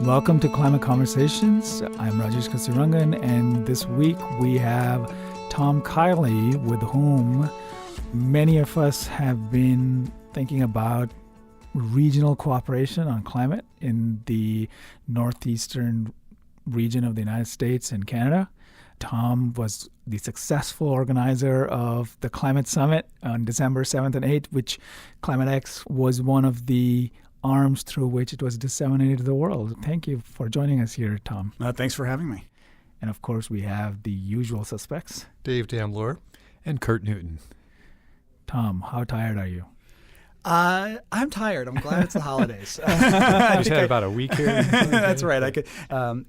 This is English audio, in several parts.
Welcome to Climate Conversations. I'm Rajesh Kasirangan, and this week we have Tom Kiley, with whom many of us have been thinking about regional cooperation on climate in the Northeastern region of the United States and Canada. Tom was the successful organizer of the Climate Summit on December 7th and 8th, which Climate X was one of the arms through which it was disseminated to the world. Thank you for joining us here, Tom. Thanks for having me. And of course, we have the usual suspects. Dave Damlor. And Kurt Newton. Tom, how tired are you? I'm tired. I'm glad it's the holidays. You just had about a week here. That's right.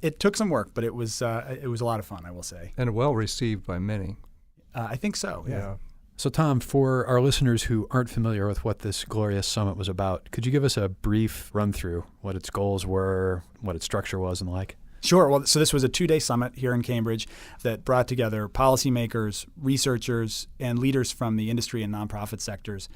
It took some work, but it was a lot of fun, I will say. And well received by many. I think so, yeah. So, Tom, for our listeners who aren't familiar with what this glorious summit was about, could you give us a brief run-through, what its goals were, what its structure was, and the like? Sure. Well, so this was a 2-day summit here in Cambridge that brought together policymakers, researchers, and leaders from the industry and nonprofit sectors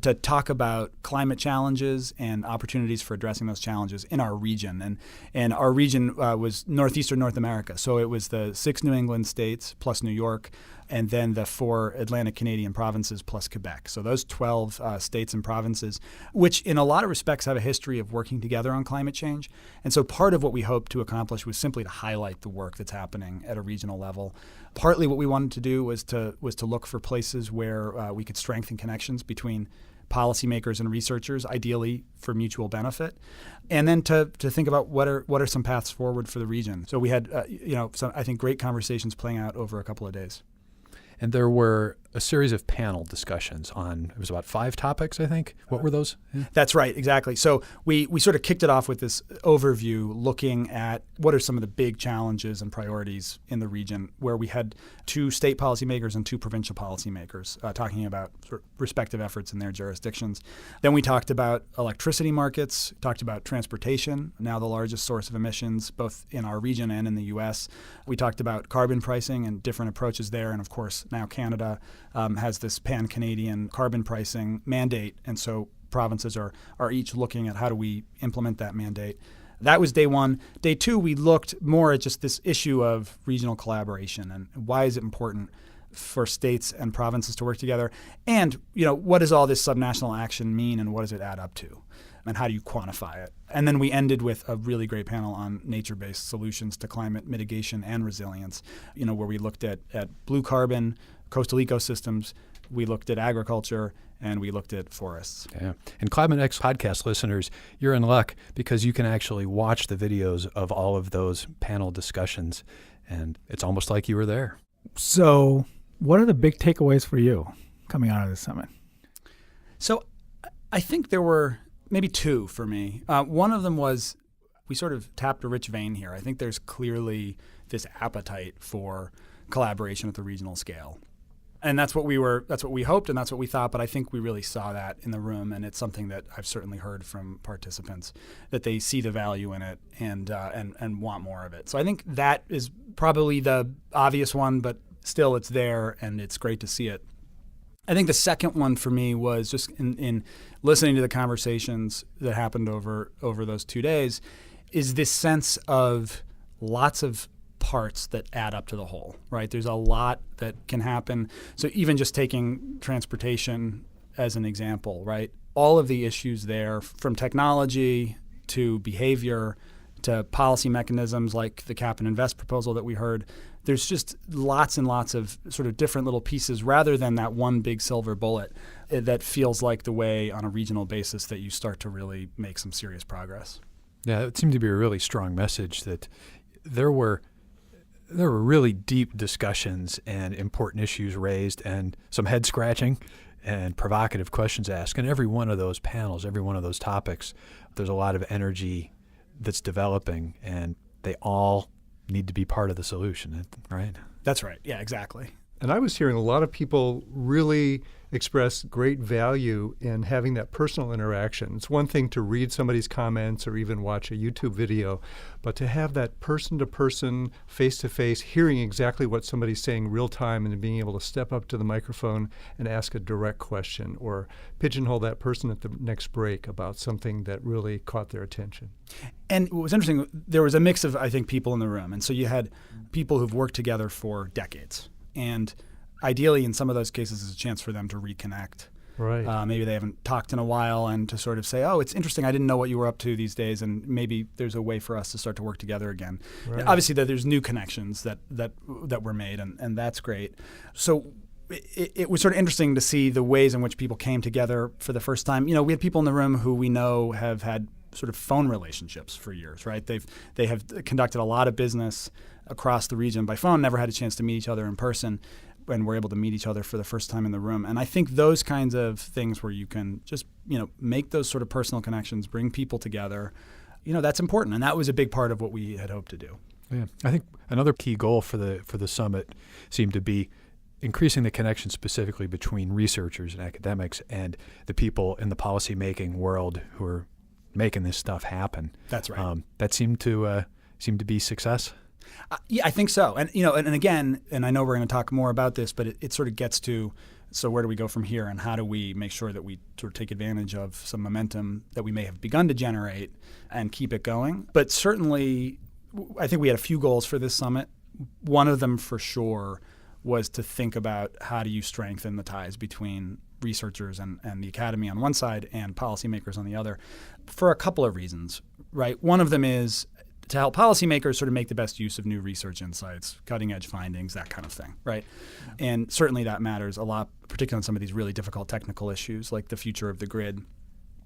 to talk about climate challenges and opportunities for addressing those challenges in our region. And our region was Northeastern North America. So it was the 6 New England states plus New York, and then the 4 Atlantic Canadian provinces plus Quebec. So those 12 states and provinces, which in a lot of respects have a history of working together on climate change. And so part of what we hoped to accomplish was simply to highlight the work that's happening at a regional level. Partly what we wanted to do was to look for places where we could strengthen connections between policymakers and researchers, ideally for mutual benefit, and then to think about what are some paths forward for the region. So we had some, I think, great conversations playing out over a couple of days. And there were a series of panel discussions on, it was about 5 topics, I think. What were those? Yeah. That's right, exactly. So we sort of kicked it off with this overview looking at what are some of the big challenges and priorities in the region, where we had 2 state policymakers and 2 provincial policymakers talking about sort of respective efforts in their jurisdictions. Then we talked about electricity markets, talked about transportation, now the largest source of emissions, both in our region and in the U.S. We talked about carbon pricing and different approaches there, and of course now Canada has this pan-Canadian carbon pricing mandate, and so provinces are each looking at how do we implement that mandate. That was day 1. Day 2, we looked more at just this issue of regional collaboration and why is it important for states and provinces to work together, and what does all this subnational action mean and what does it add up to, and how do you quantify it? And then we ended with a really great panel on nature-based solutions to climate mitigation and resilience, where we looked at blue carbon, coastal ecosystems, we looked at agriculture, and we looked at forests. Yeah. And Climate X podcast listeners, you're in luck because you can actually watch the videos of all of those panel discussions, and it's almost like you were there. So what are the big takeaways for you coming out of this summit? So I think there were maybe 2 for me. One of them was we sort of tapped a rich vein here. I think there's clearly this appetite for collaboration at the regional scale. And that's what we hoped, and that's what we thought, but I think we really saw that in the room, and it's something that I've certainly heard from participants, that they see the value in it and want more of it. So I think that is probably the obvious one, but still it's there, and it's great to see it. I think the second one for me was just in listening to the conversations that happened over those 2 days, is this sense of lots of parts that add up to the whole, right? There's a lot that can happen. So even just taking transportation as an example, right? All of the issues there, from technology to behavior to policy mechanisms like the cap and invest proposal that we heard, there's just lots and lots of sort of different little pieces rather than that one big silver bullet that feels like the way on a regional basis that you start to really make some serious progress. Yeah, it seemed to be a really strong message that there were really deep discussions and important issues raised and some head scratching and provocative questions asked. And every one of those panels, every one of those topics, there's a lot of energy that's developing, and they all need to be part of the solution, right? That's right. Yeah, exactly. And I was hearing a lot of people really express great value in having that personal interaction. It's one thing to read somebody's comments or even watch a YouTube video, but to have that person-to-person, face-to-face, hearing exactly what somebody's saying real time and being able to step up to the microphone and ask a direct question or pigeonhole that person at the next break about something that really caught their attention. And what was interesting, there was a mix of, I think, people in the room. And so you had people who've worked together for decades. And ideally, in some of those cases, is a chance for them to reconnect. Right. Maybe they haven't talked in a while, and to sort of say, oh, it's interesting, I didn't know what you were up to these days, and maybe there's a way for us to start to work together again. Right. Obviously, there's new connections that were made, and that's great. So it was sort of interesting to see the ways in which people came together for the first time. We had people in the room who we know have had sort of phone relationships for years, right? They have conducted a lot of business across the region by phone, never had a chance to meet each other in person, and we're able to meet each other for the first time in the room. And I think those kinds of things where you can just, make those sort of personal connections, bring people together, that's important. And that was a big part of what we had hoped to do. Yeah, I think another key goal for the summit seemed to be increasing the connection specifically between researchers and academics and the people in the policymaking world who are making this stuff happen. That's right. That seemed to be success. Yeah, I think so. And and again, and I know we're going to talk more about this, but it sort of gets to, so where do we go from here, and how do we make sure that we sort of take advantage of some momentum that we may have begun to generate and keep it going? But certainly, I think we had a few goals for this summit. One of them for sure was to think about how do you strengthen the ties between researchers and the academy on one side and policymakers on the other, for a couple of reasons, right? One of them is to help policymakers sort of make the best use of new research insights, cutting edge findings, that kind of thing, right? And certainly that matters a lot, particularly on some of these really difficult technical issues like the future of the grid.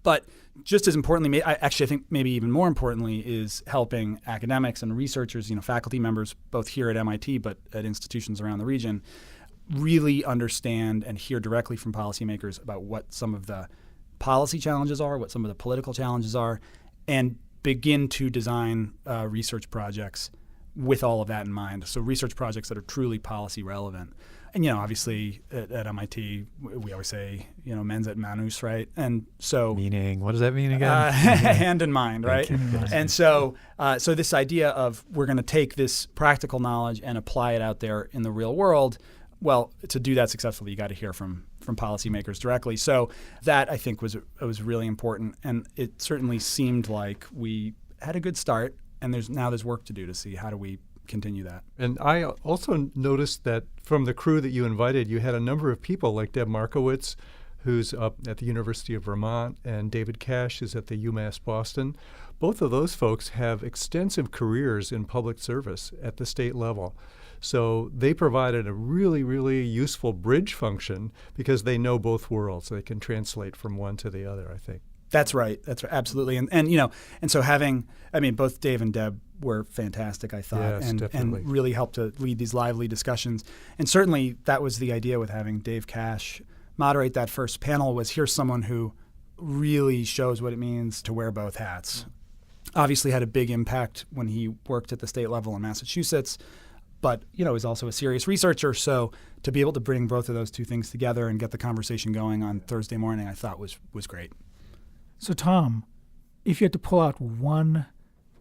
But just as importantly, I think maybe even more importantly, is helping academics and researchers, faculty members, both here at MIT but at institutions around the region, really understand and hear directly from policymakers about what some of the policy challenges are, what some of the political challenges are, and begin to design research projects with all of that in mind. So research projects that are truly policy relevant. And, obviously at MIT, we always say, mens et manus, right? And so... Meaning, what does that mean again? Hand in mind, right? And so this idea of we're going to take this practical knowledge and apply it out there in the real world, well, to do that successfully, you got to hear from policymakers directly. So that, I think, was really important. And it certainly seemed like we had a good start, and there's work to do to see how do we continue that. And I also noticed that from the crew that you invited, you had a number of people like Deb Markowitz, who's up at the University of Vermont, and David Cash is at the UMass Boston. Both of those folks have extensive careers in public service at the state level. So they provided a really, really useful bridge function because they know both worlds. They can translate from one to the other, I think. That's right. Absolutely. And so having, both Dave and Deb were fantastic, I thought, yes, and really helped to lead these lively discussions. And certainly that was the idea with having Dave Cash moderate that first panel, was here's someone who really shows what it means to wear both hats. Obviously had a big impact when he worked at the state level in Massachusetts, but is also a serious researcher. So to be able to bring both of those two things together and get the conversation going on Thursday morning, I thought was great. So Tom, if you had to pull out one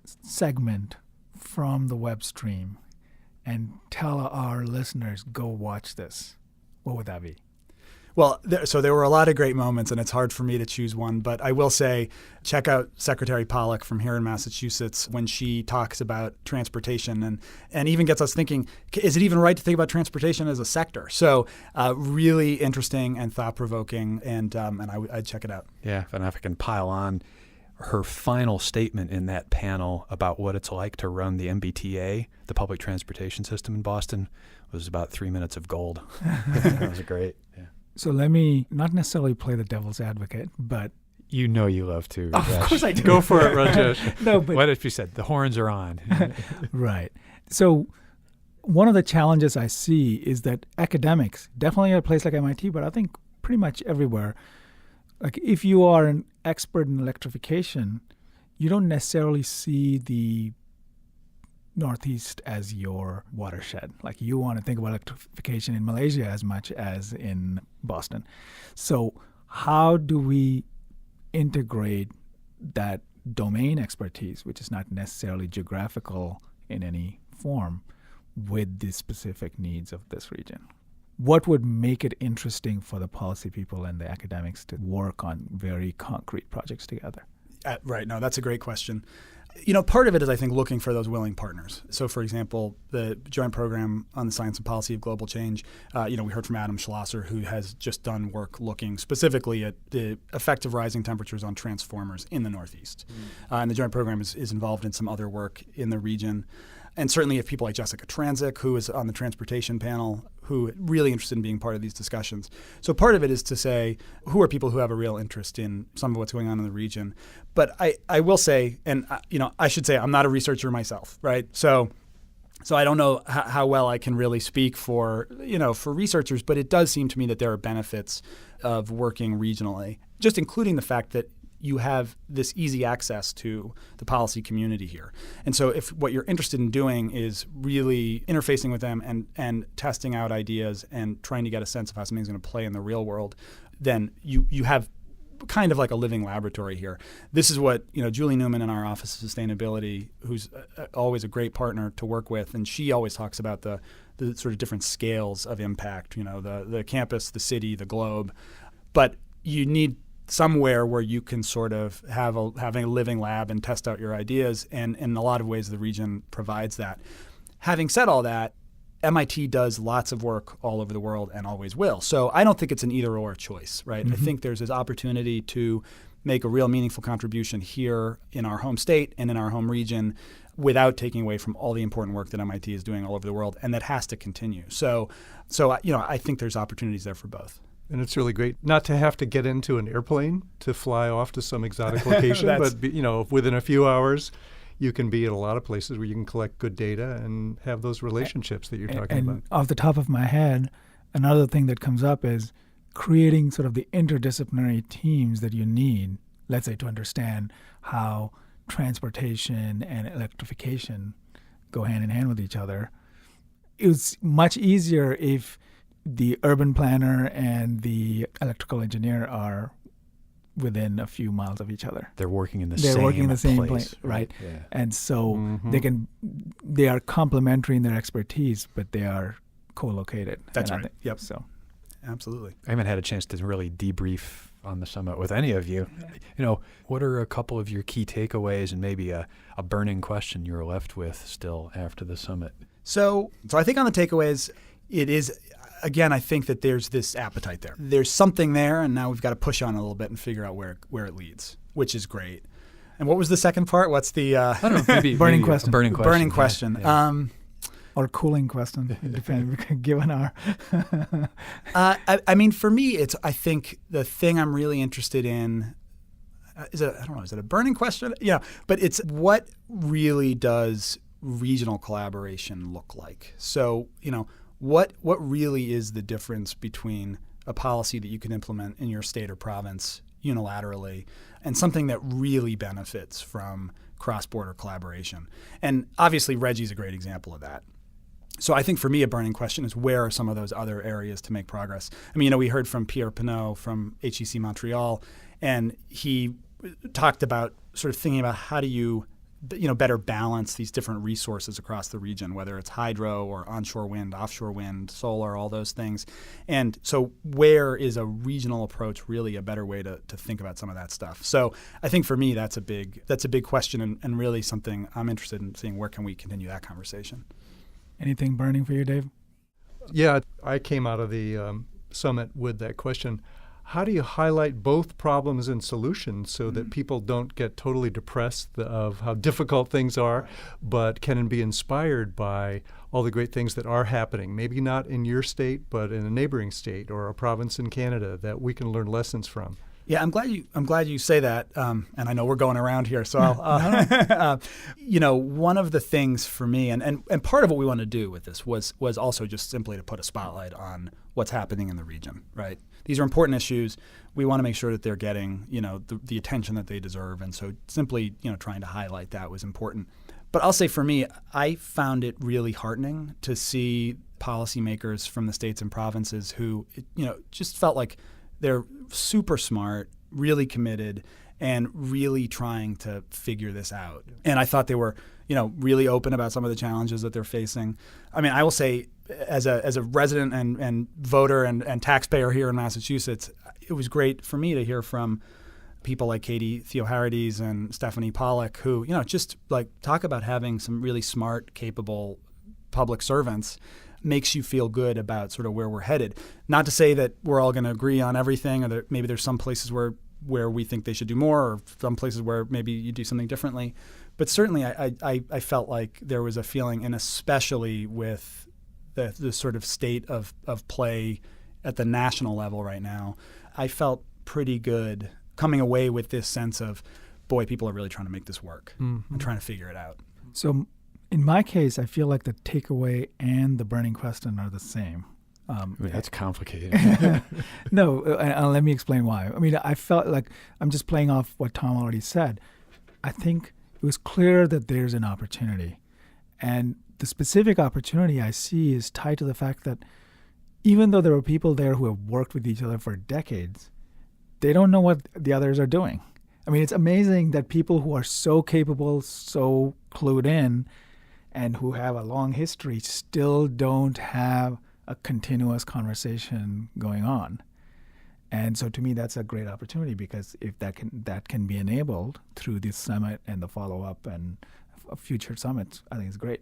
segment from the web stream and tell our listeners, go watch this, what would that be? Well, there were a lot of great moments, and it's hard for me to choose one. But I will say, check out Secretary Pollack from here in Massachusetts when she talks about transportation and even gets us thinking, is it even right to think about transportation as a sector? So really interesting and thought-provoking, and I'd check it out. Yeah, and if I can pile on, her final statement in that panel about what it's like to run the MBTA, the public transportation system in Boston, was about 3 minutes of gold. That was great, yeah. So let me not necessarily play the devil's advocate, but... You know you love to. Of course I do. Go for it, Rajesh. No, but... What if you said, the horns are on? Right. So one of the challenges I see is that academics, definitely at a place like MIT, but I think pretty much everywhere, like if you are an expert in electrification, you don't necessarily see the Northeast as your watershed. Like you want to think about electrification in Malaysia as much as in Boston. So how do we integrate that domain expertise, which is not necessarily geographical in any form, with the specific needs of this region? What would make it interesting for the policy people and the academics to work on very concrete projects together? Right. No, that's a great question. Part of it is, I think, looking for those willing partners. So, for example, the Joint Program on the Science and Policy of Global Change, we heard from Adam Schlosser, who has just done work looking specifically at the effect of rising temperatures on transformers in the Northeast. And the Joint Program is involved in some other work in the region. And certainly if people like Jessica Transick, who is on the transportation panel, who are really interested in being part of these discussions. So part of it is to say, who are people who have a real interest in some of what's going on in the region? But I will say, and I should say, I'm not a researcher myself, right? So I don't know how well I can really speak for researchers, but it does seem to me that there are benefits of working regionally, just including the fact that you have this easy access to the policy community here. And so if what you're interested in doing is really interfacing with them and testing out ideas and trying to get a sense of how something's going to play in the real world, then you have kind of like a living laboratory here. This is what, Julie Newman in our Office of Sustainability, who's always a great partner to work with, and she always talks about the sort of different scales of impact, the campus, the city, the globe. But you need somewhere where you can sort of having a living lab and test out your ideas, and in a lot of ways the region provides that. Having said all that, MIT does lots of work all over the world and always will. So I don't think it's an either or choice, right? I think there's this opportunity to make a real meaningful contribution here in our home state and in our home region without taking away from all the important work that MIT is doing all over the world, and that has to continue. So I think there's opportunities there for both. And it's really great not to have to get into an airplane to fly off to some exotic location, but within a few hours, you can be at a lot of places where you can collect good data and have those relationships that you're talking about. And off the top of my head, another thing that comes up is creating sort of the interdisciplinary teams that you need, let's say, to understand how transportation and electrification go hand in hand with each other. It's much easier if the urban planner and the electrical engineer are within a few miles of each other. They're working in the same place, right? Yeah. And so they are complementary in their expertise, but they are co-located. That's right. Yep. So, absolutely. I haven't had a chance to really debrief on the summit with any of you. What are a couple of your key takeaways and maybe a burning question you're left with still after the summit? So I think on the takeaways, it is, again, I think that there's this appetite there. There's something there, and now we've got to push on a little bit and figure out where it leads, which is great. And what was the second part? What's the I don't know, maybe burning question? Burning question. Yeah. Or cooling question, given our. I mean, for me, I think the thing I'm really interested in is it a burning question? Yeah, but it's what really does regional collaboration look like? So, what really is the difference between a policy that you can implement in your state or province unilaterally and something that really benefits from cross-border collaboration? And obviously, Reggie's a great example of that. So I think for me, a burning question is where are some of those other areas to make progress? I mean, we heard from Pierre Pinot from HEC Montreal, and he talked about sort of thinking about how do you better balance these different resources across the region, whether it's hydro or onshore wind, offshore wind, solar, all those things. And so where is a regional approach really a better way to think about some of that stuff? So I think for me, that's a big question and really something I'm interested in seeing where can we continue that conversation. Anything burning for you, Dave? Yeah, I came out of the summit with that question. How do you highlight both problems and solutions so that people don't get totally depressed of how difficult things are, but can be inspired by all the great things that are happening, maybe not in your state, but in a neighboring state or a province in Canada that we can learn lessons from? Yeah, I'm glad you say that, and I know we're going around here, so I'll, one of the things for me, and part of what we want to do with this was also just simply to put a spotlight on what's happening in the region, right? these are important issues. We want to make sure that they're getting, the attention that they deserve. And so simply, trying to highlight that was important. But I'll say for me, I found it really heartening to see policymakers from the states and provinces who, just felt like they're super smart, really committed, and really trying to figure this out. And I thought they were, really open about some of the challenges that they're facing. I mean, I will say, as a resident and voter and taxpayer here in Massachusetts, it was great for me to hear from people like Katie Theoharides and Stephanie Pollack, who, just like talk about having some really smart, capable public servants makes you feel good about sort of where we're headed. Not to say that we're all going to agree on everything, or that maybe there's some places where we think they should do more, or some places where maybe you do something differently. But certainly I felt like there was a feeling, and especially with the sort of state of play at the national level right now, I felt pretty good coming away with this sense of, boy, people are really trying to make this work and trying to figure it out. So in my case, I feel like the takeaway and the burning question are the same. That's complicated. No, let me explain why. I mean, I felt like I'm just playing off what Tom already said. I think it was clear that there's an opportunity. And the specific opportunity I see is tied to the fact that even though there are people there who have worked with each other for decades, they don't know what the others are doing. I mean, it's amazing that people who are so capable, so clued in, and who have a long history still don't have a continuous conversation going on. And so to me, that's a great opportunity, because if that can be enabled through this summit and the follow-up and future summits, I think it's great.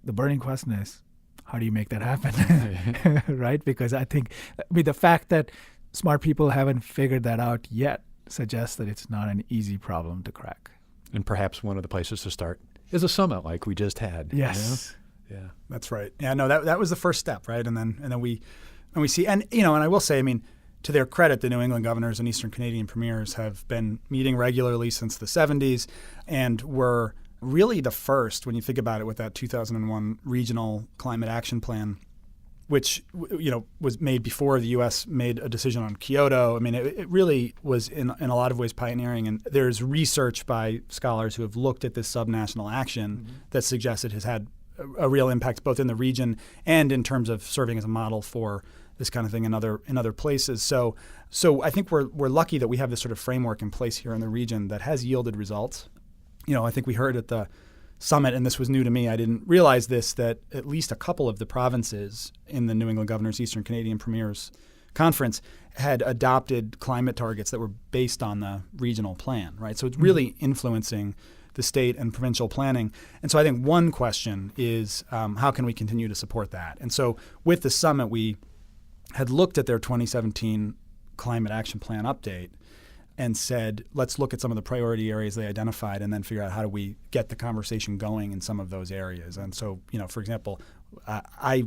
The burning question is, how do you make that happen? Right? Because the fact that smart people haven't figured that out yet suggests that it's not an easy problem to crack. And perhaps one of the places to start is a summit like we just had. Yes. Yeah. That's right. Yeah, no, that was the first step, right? And then we see, and I will say, I mean, to their credit, the New England governors and Eastern Canadian premiers have been meeting regularly since the 70s, and were really the first, when you think about it, with that 2001 regional climate action plan, which was made before the U.S. made a decision on Kyoto. I mean, it really was in a lot of ways pioneering. And there's research by scholars who have looked at this subnational action that suggests it has had a real impact both in the region and in terms of serving as a model for this kind of thing in other places. So I think we're lucky that we have this sort of framework in place here in the region that has yielded results. I think we heard at the summit, and this was new to me, I didn't realize this, that at least a couple of the provinces in the New England Governors Eastern Canadian Premiers Conference had adopted climate targets that were based on the regional plan, right? So it's really influencing the state and provincial planning. And so I think one question is, how can we continue to support that? And so with the summit, we had looked at their 2017 climate action plan update and said, let's look at some of the priority areas they identified and then figure out how do we get the conversation going in some of those areas. And so, for example, I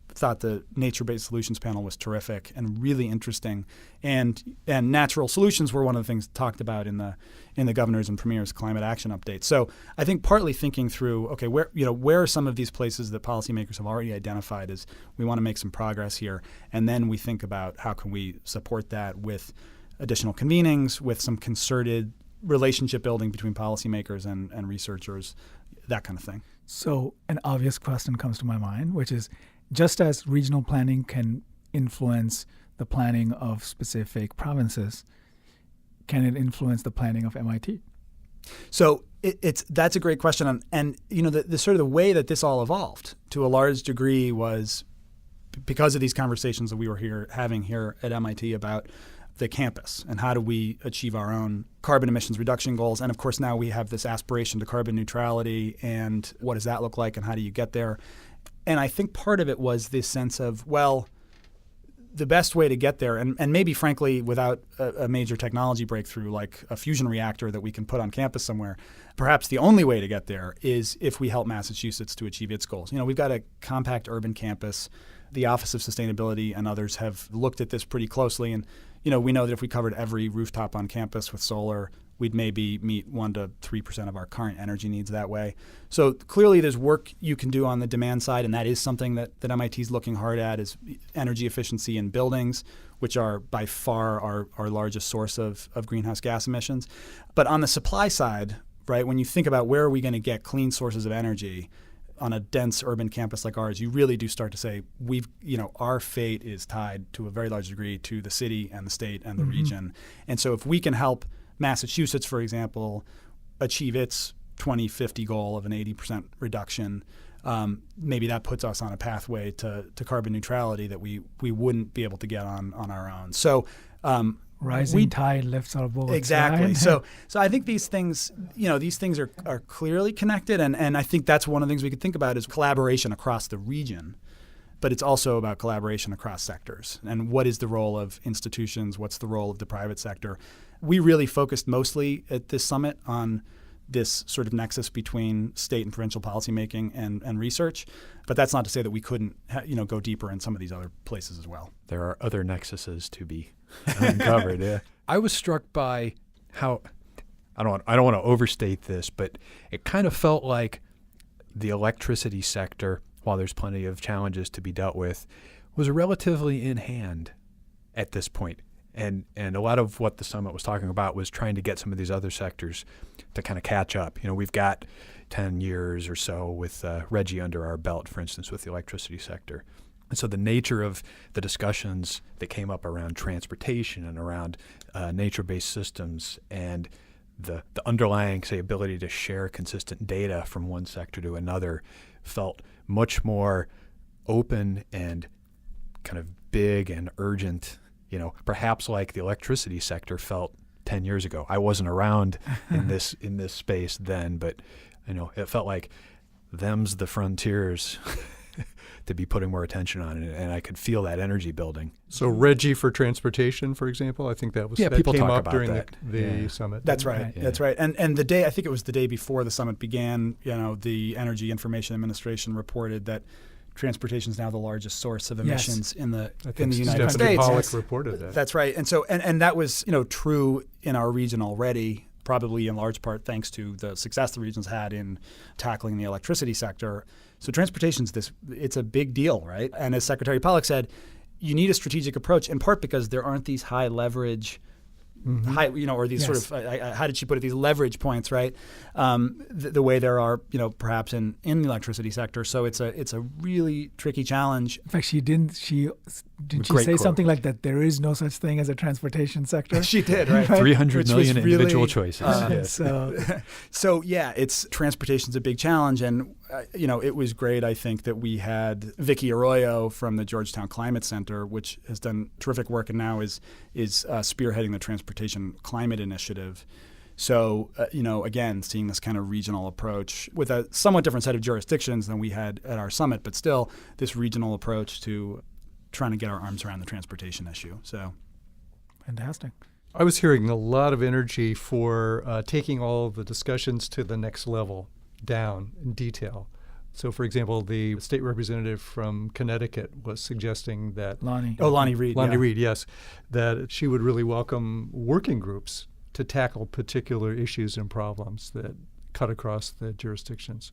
thought the nature-based solutions panel was terrific and really interesting, and natural solutions were one of the things talked about in the governors and premiers climate action update. So I think partly thinking through, okay, where are some of these places that policymakers have already identified as we want to make some progress here, and then we think about how can we support that with additional convenings, with some concerted relationship building between policymakers and researchers, that kind of thing. So an obvious question comes to my mind, which is, just as regional planning can influence the planning of specific provinces, can it influence the planning of MIT? So that's a great question. And the sort of the way that this all evolved to a large degree was because of these conversations that we were having here at MIT about the campus and how do we achieve our own carbon emissions reduction goals. And of course, now we have this aspiration to carbon neutrality, and what does that look like and how do you get there? And I think part of it was this sense of, well, the best way to get there, and maybe frankly without a major technology breakthrough like a fusion reactor that we can put on campus somewhere, perhaps the only way to get there is if we help Massachusetts to achieve its goals. We've got a compact urban campus. The Office of Sustainability and others have looked at this pretty closely, and we know that if we covered every rooftop on campus with solar, we'd maybe meet 1 to 3% of our current energy needs that way. So clearly there's work you can do on the demand side, and that is something that MIT is looking hard at, is energy efficiency in buildings, which are by far our largest source of greenhouse gas emissions. But on the supply side, right, when you think about where are we going to get clean sources of energy on a dense urban campus like ours, you really do start to say our fate is tied to a very large degree to the city and the state and the region. And so if we can help Massachusetts, for example, achieve its 2050 goal of an 80% reduction, maybe that puts us on a pathway to carbon neutrality that we wouldn't be able to get on our own. So rising tide lifts all boats. Exactly. Right? So I think these things are clearly connected, and I think that's one of the things we could think about is collaboration across the region. But it's also about collaboration across sectors. And what is the role of institutions? What's the role of the private sector? We really focused mostly at this summit on this sort of nexus between state and provincial policymaking and research. But that's not to say that we couldn't go deeper in some of these other places as well. There are other nexuses to be uncovered. Yeah. I was struck by how, I don't want to overstate this, but it kind of felt like the electricity sector, while there's plenty of challenges to be dealt with, was relatively in hand at this point. And a lot of what the summit was talking about was trying to get some of these other sectors to kind of catch up. We've got 10 years or so with Reggie under our belt, for instance, with the electricity sector. And so the nature of the discussions that came up around transportation and around nature-based systems and the underlying, say, ability to share consistent data from one sector to another felt much more open and kind of big and urgent, perhaps like the electricity sector felt 10 years ago. I wasn't around in this space then, but it felt like them's the frontiers to be putting more attention on it, and I could feel that energy building. So Reggie for transportation, for example, I think that was people came talk up about during that. the summit. That's right. Right. Yeah. That's right. And the day, I think it was the day before the summit began, the Energy Information Administration reported that transportation is now the largest source of emissions in the United Stephanie States. Pollack reported that. That's right. And so and that was true in our region already, probably in large part thanks to the success the region's had in tackling the electricity sector. So transportation's it's a big deal, right? And as Secretary Pollack said, you need a strategic approach, in part because there aren't these high leverage, or these sort of, how did she put it, these leverage points, right? The way there are, perhaps in the electricity sector. So it's a really tricky challenge. In fact, didn't she Great say quote. something like that? There is no such thing as a transportation sector. She did, right? 300 million really, individual choices. So it's transportation's a big challenge, and it was great. I think that we had Vicky Arroyo from the Georgetown Climate Center, which has done terrific work and now is spearheading the Transportation Climate Initiative. So again, seeing this kind of regional approach with a somewhat different set of jurisdictions than we had at our summit, but still this regional approach to trying to get our arms around the transportation issue. So fantastic. I was hearing a lot of energy for taking all of the discussions to the next level, down in detail. So, for example, the state representative from Connecticut was suggesting that Lonnie Reed. Lonnie Reed, yes, that she would really welcome working groups to tackle particular issues and problems that cut across the jurisdictions.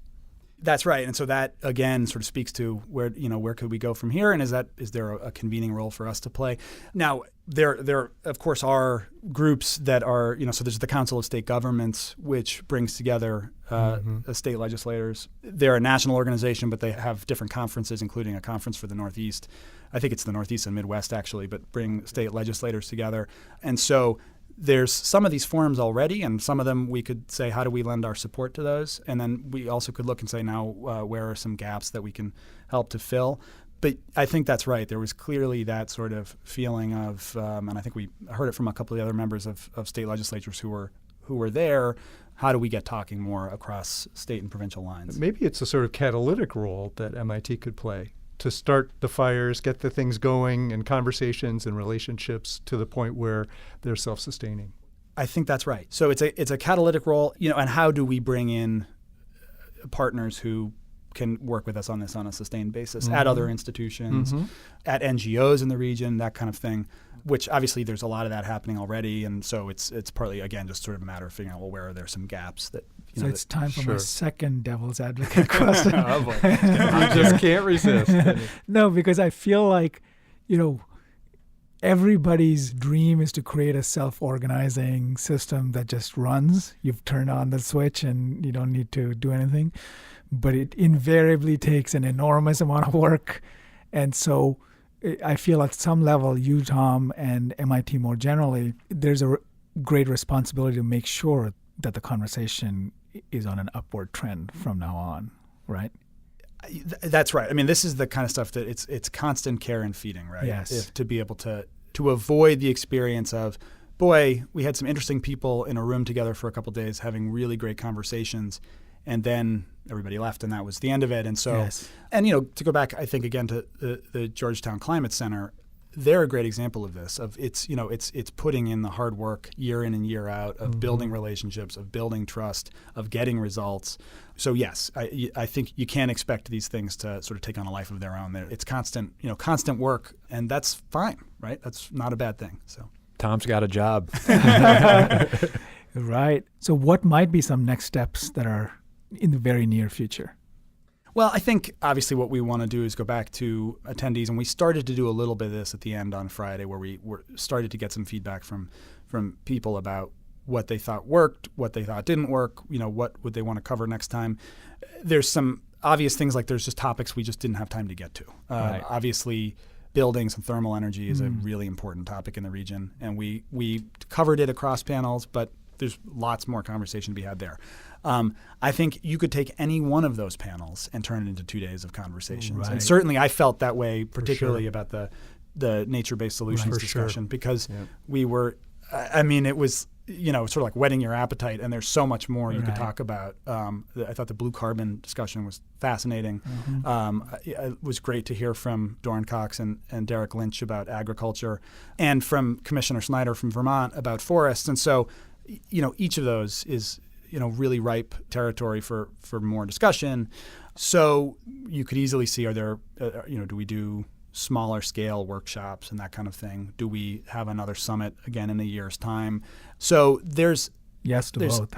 That's right, and so that again sort of speaks to where could we go from here, and is there a convening role for us to play? Now there of course are groups that are so there's the Council of State Governments, which brings together state legislators. They're a national organization, but they have different conferences, including a conference for the Northeast. I think it's the Northeast and Midwest actually, but bring state legislators together, and so there's some of these forums already, and some of them we could say, how do we lend our support to those? And then we also could look and say, now, where are some gaps that we can help to fill? But I think that's right. There was clearly that sort of feeling of, and I think we heard it from a couple of the other members of state legislatures who were there, how do we get talking more across state and provincial lines? Maybe it's a sort of catalytic role that MIT could play to start the fires, get the things going and conversations and relationships to the point where they're self-sustaining. I think that's right. So it's a catalytic role, and how do we bring in partners who can work with us on this on a sustained basis at other institutions, at NGOs in the region, that kind of thing, which obviously there's a lot of that happening already. And so it's partly, again, just sort of a matter of figuring out, well, where are there some gaps that, so it's time for my second devil's advocate question. Oh, boy. You just can't resist. No, because I feel like, everybody's dream is to create a self-organizing system that just runs. You've turned on the switch and you don't need to do anything. But it invariably takes an enormous amount of work. And so I feel at some level, you, Tom, and MIT more generally, there's a great responsibility to make sure that the conversation is on an upward trend from now on, right? That's right. I mean, this is the kind of stuff that it's constant care and feeding, right? Yes. To be able to avoid the experience of, boy, we had some interesting people in a room together for a couple of days having really great conversations, and then everybody left, and that was the end of it. And so, and to go back, I think again to the Georgetown Climate Center, they're a great example of this. Of it's putting in the hard work year in and year out of building relationships, of building trust, of getting results. So yes, I think you can't expect these things to sort of take on a life of their own. It's constant work, and that's fine, right? That's not a bad thing. So Tom's got a job. Right. So what might be some next steps that are in the very near future? Well, I think obviously what we want to do is go back to attendees, and we started to do a little bit of this at the end on Friday, where we started to get some feedback from people about what they thought worked, what they thought didn't work, what would they want to cover next time. There's some obvious things, like there's just topics we just didn't have time to get to. Right. Obviously, buildings and thermal energy is a really important topic in the region, and we covered it across panels, but there's lots more conversation to be had there. I think you could take any one of those panels and turn it into 2 days of conversations. Right. And certainly I felt that way, particularly about the nature-based solutions discussion, because we were, it was, sort of like whetting your appetite, and there's so much more you could talk about. I thought the blue carbon discussion was fascinating. It was great to hear from Doran Cox and Derek Lynch about agriculture, and from Commissioner Snyder from Vermont about forests. And so, each of those is, really ripe territory for more discussion. So you could easily see, are there, do we do smaller scale workshops and that kind of thing? Do we have another summit again in a year's time? So there's both.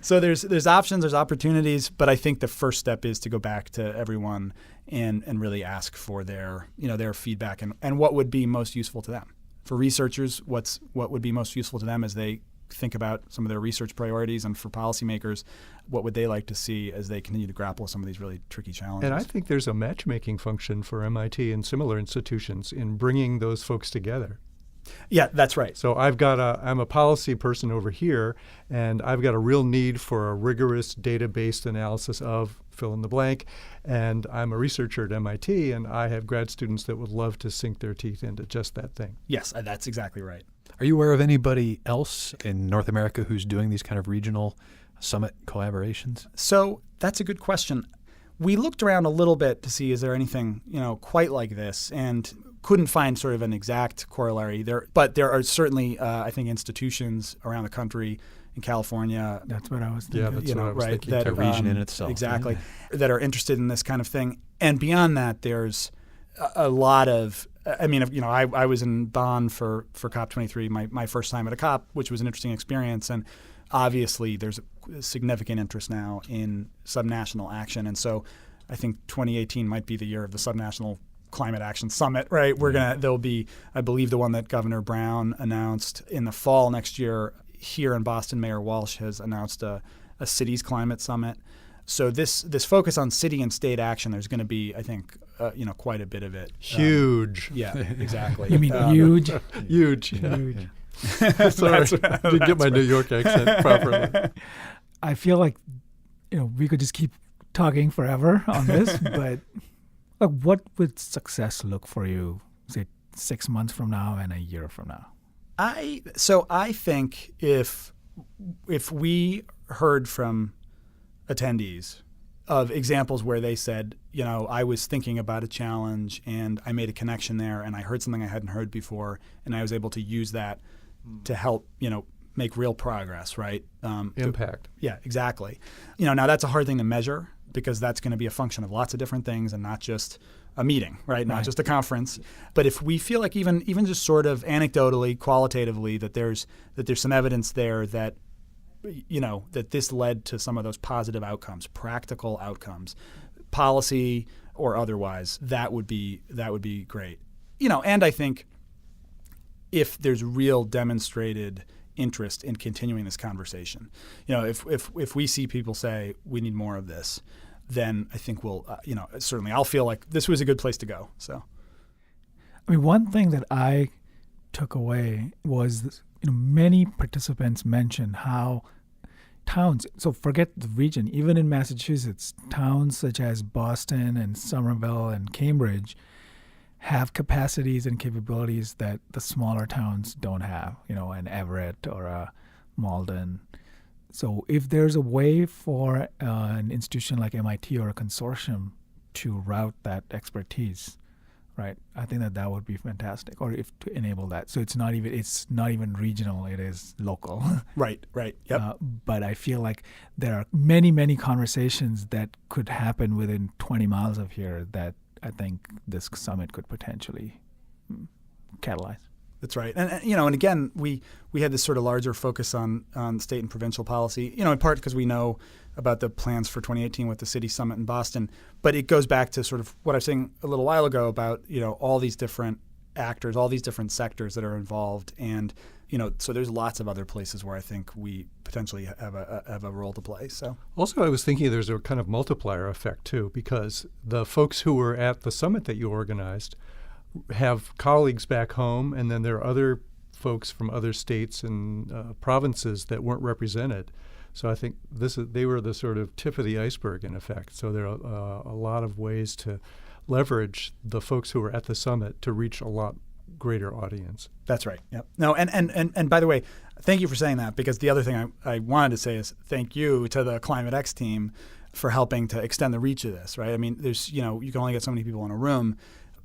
So there's options, there's opportunities, but I think the first step is to go back to everyone and really ask for their feedback and what would be most useful to them. For researchers, what would be most useful to them as they think about some of their research priorities, and for policymakers, what would they like to see as they continue to grapple with some of these really tricky challenges? And I think there's a matchmaking function for MIT and similar institutions in bringing those folks together. Yeah, that's right. So I'm a policy person over here, and I've got a real need for a rigorous data-based analysis of fill in the blank, and I'm a researcher at MIT, and I have grad students that would love to sink their teeth into just that thing. Yes, that's exactly right. Are you aware of anybody else in North America who's doing these kind of regional summit collaborations? So that's a good question. We looked around a little bit to see, is there anything, quite like this, and couldn't find sort of an exact corollary there. But there are certainly, I think, institutions around the country, in California. That's what I was thinking. Yeah, that's what I was thinking. That, a region in itself. Exactly. That are interested in this kind of thing. And beyond that, there's a lot of, I was in Bonn for COP23, my first time at a COP, which was an interesting experience. And obviously, there's a significant interest now in subnational action. And so I think 2018 might be the year of the subnational climate action summit, right? There'll be, I believe, the one that Governor Brown announced in the fall next year. Here in Boston, Mayor Walsh has announced a cities climate summit. So this focus on city and state action, there's going to be, I think, quite a bit of it. Huge. Yeah, exactly. You mean huge? Huge. Huge. Sorry, didn't get my New York accent properly. I feel like, we could just keep talking forever on this, but what would success look for you, say, 6 months from now and a year from now? I think if we heard from attendees of examples where they said, I was thinking about a challenge and I made a connection there and I heard something I hadn't heard before and I was able to use that to help, make real progress, right? Impact. Yeah, exactly. Now that's a hard thing to measure, because that's going to be a function of lots of different things and not just a meeting, right? Not Right. just a conference. But if we feel like even just sort of anecdotally, qualitatively, that there's some evidence there that that this led to some of those positive outcomes, practical outcomes, policy or otherwise, that would be great. And I think if there's real demonstrated interest in continuing this conversation, if we see people say we need more of this, then I think we'll, certainly I'll feel like this was a good place to go. So, I mean, one thing that I took away was, many participants mentioned how towns, so forget the region, even in Massachusetts, towns such as Boston and Somerville and Cambridge have capacities and capabilities that the smaller towns don't have, an Everett or a Malden. So if there's a way for an institution like MIT or a consortium to route that expertise, right, I think that would be fantastic, or if to enable that. So it's not even regional, it is local. Right, yep. But I feel like there are many, many conversations that could happen within 20 miles of here that I think this summit could potentially catalyze. That's right. And again, we had this sort of larger focus on state and provincial policy, in part because we know about the plans for 2018 with the city summit in Boston. But it goes back to sort of what I was saying a little while ago about, all these different actors, all these different sectors that are involved. And, so there's lots of other places where I think we potentially have a role to play. So Also, I was thinking there's a kind of multiplier effect, too, because the folks who were at the summit that you organized have colleagues back home, and then there are other folks from other states and provinces that weren't represented. So I think they were the sort of tip of the iceberg, in effect. So there are a lot of ways to leverage the folks who were at the summit to reach a lot greater audience. That's right. Yep. No, and by the way, thank you for saying that, because the other thing I wanted to say is thank you to the Climate X team for helping to extend the reach of this, right? I mean, there's, you can only get so many people in a room,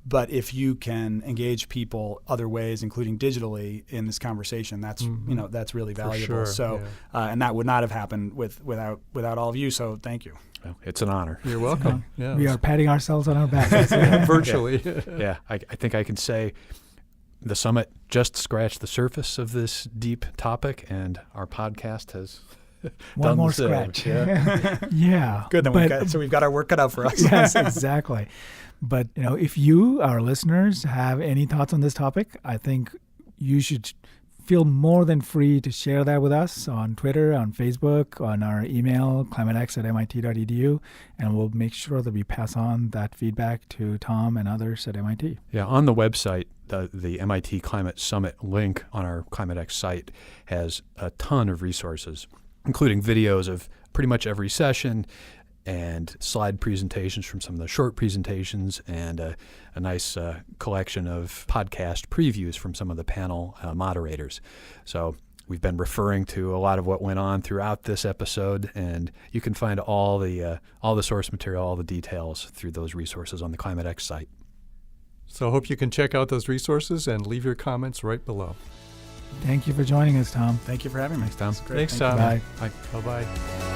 but if you can engage people other ways, including digitally, in this conversation, that's that's really valuable. Sure, so, and that would not have happened without all of you. So, thank you. Well, it's an honor. You're welcome. Yeah. We are patting ourselves on our backs. Virtually. Yeah, I think I can say the summit just scratched the surface of this deep topic, and our podcast has One done more the same. scratch. Yeah. Yeah. Good. Then we've got our work cut out for us. Yes, exactly. But if you, our listeners, have any thoughts on this topic, I think you should feel more than free to share that with us on Twitter, on Facebook, on our email, climatex@mit.edu, and we'll make sure that we pass on that feedback to Tom and others at MIT. Yeah, on the website, the MIT Climate Summit link on our Climate X site has a ton of resources, including videos of pretty much every session and slide presentations from some of the short presentations, and a nice collection of podcast previews from some of the panel moderators. So we've been referring to a lot of what went on throughout this episode, and you can find all the source material, all the details through those resources on the Climate X site. So I hope you can check out those resources and leave your comments right below. Thank you for joining us, Tom. Thank you for having me. Thanks, Tom. Thanks, Thank Tom. you. Bye. Bye-bye.